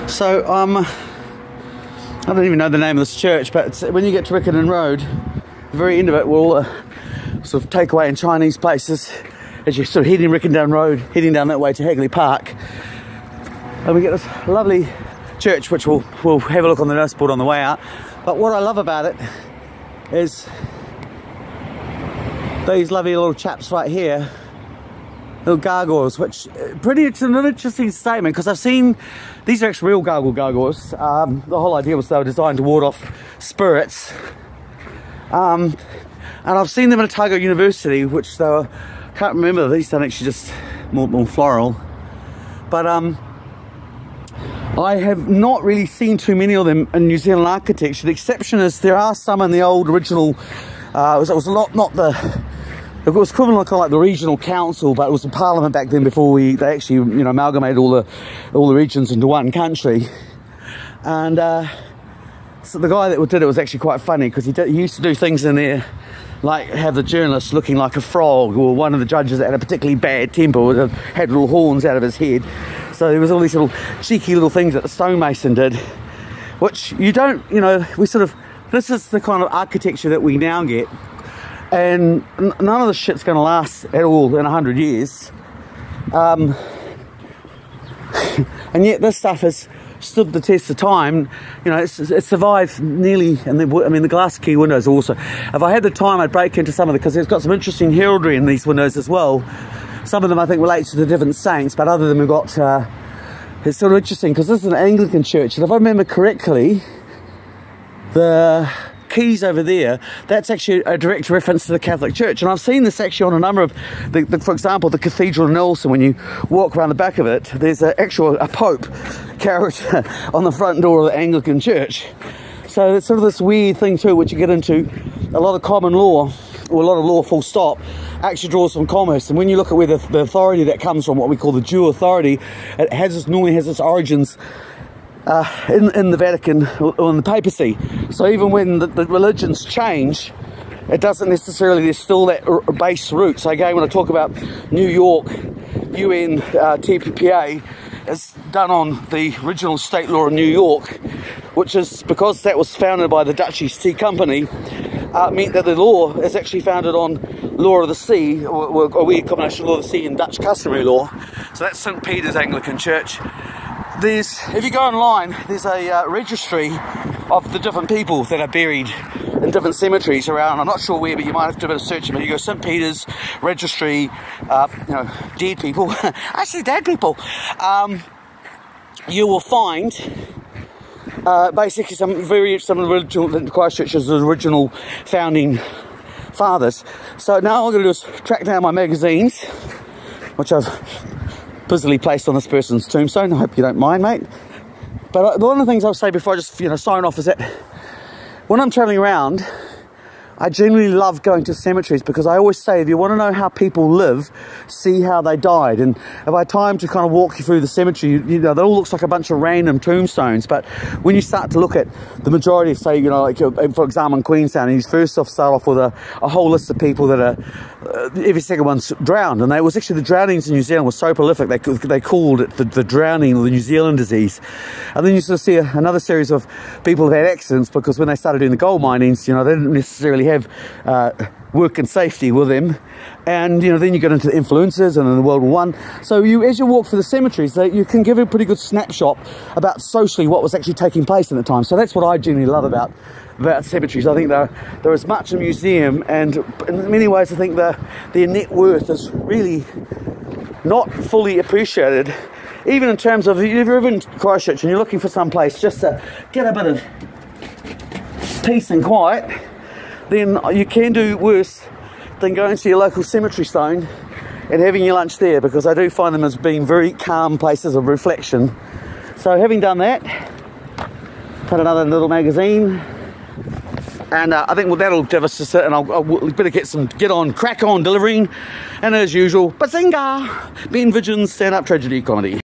So I don't even know the name of this church, but when you get to Riccarton Road, the very end of it will sort of takeaway and Chinese places as you're sort of heading Riccarton Road, heading down that way to Hagley Park. And we get this lovely church, which we'll have a look on the notice board on the way out. But what I love about it is these lovely little chaps right here, little gargoyles, which it's an interesting statement, because I've seen these are actually real gargoyles. The whole idea was they were designed to ward off spirits, and I've seen them at Otago University, which they were, can't remember, these are actually just more floral, but I have not really seen too many of them in New Zealand architecture. The exception is there are some in the old original, it was equivalent kind of like the regional council, but it was the parliament back then before they actually, you know, amalgamated all the regions into one country. And so the guy that did it was actually quite funny, because he used to do things in there, like have the journalist looking like a frog, or one of the judges that had a particularly bad temper would have had little horns out of his head. So there was all these little cheeky little things that the stonemason did, which you don't, you know, this is the kind of architecture that we now get. And none of this shit's going to last at all in 100 years. And yet this stuff has stood the test of time. You know, it's survived nearly, and the glass key windows also. If I had the time, I'd break into some of it, because it's got some interesting heraldry in these windows as well. Some of them I think relate to the different saints, but other than we've got, it's sort of interesting, because this is an Anglican church, and if I remember correctly, the keys over there, that's actually a direct reference to the Catholic Church. And I've seen this actually on a number of, for example, the Cathedral in Nelson. When you walk around the back of it, there's a Pope character on the front door of the Anglican Church. So it's sort of this weird thing too, which you get into. A lot of common law, or a lot of law full stop, actually draws from commerce. And when you look at where the authority that comes from, what we call the due authority, it normally has its origins in the Vatican or in the papacy. So even when the religions change, it doesn't necessarily, there's still that base root. So again, when I talk about New York, UN, TPPA, it's done on the original state law of New York, which is because that was founded by the Dutch East Tea Company, meant that the law is actually founded on law of the sea, or a weird combination of law of the sea and Dutch customary law. So that's St. Peter's Anglican Church. If you go online, there's a registry of the different people that are buried in different cemeteries around. I'm not sure where, but you might have to do a bit of searching. But you go St. Peter's registry, you know, dead people, actually dead people. You will find basically some original Christchurch's original founding fathers. So now all I'm going to do is track down my magazines, which I've busily placed on this person's tombstone. I hope you don't mind, mate. But one of the things I'll say before I just, you know, sign off is that when I'm traveling around, I genuinely love going to cemeteries, because I always say, if you want to know how people live, see how they died. And if I had time to kind of walk you through the cemetery, you know, that all looks like a bunch of random tombstones. But when you start to look at the majority of, say, you know, like for example in Queenstown, you first start off with a whole list of people that are, every second one's drowned. And it was actually, the drownings in New Zealand were so prolific, they called it the drowning or the New Zealand disease. And then you sort of see another series of people who had accidents, because when they started doing the gold minings, you know, they didn't necessarily have work and safety with them. And you know, then you get into the influences and then the World War I. So as you walk through the cemeteries, you can give a pretty good snapshot about socially what was actually taking place at the time. So that's what I genuinely love about cemeteries. I think they're as much a museum, and in many ways I think their net worth is really not fully appreciated, even in terms of, if you're in Christchurch and you're looking for some place just to get a bit of peace and quiet, then you can do worse than going to your local cemetery stone and having your lunch there, because I do find them as being very calm places of reflection. So having done that, put another little magazine, and I think that'll give us just, and I'll better crack on delivering, and as usual, bazinga, Ben Vidgens stand-up tragedy comedy.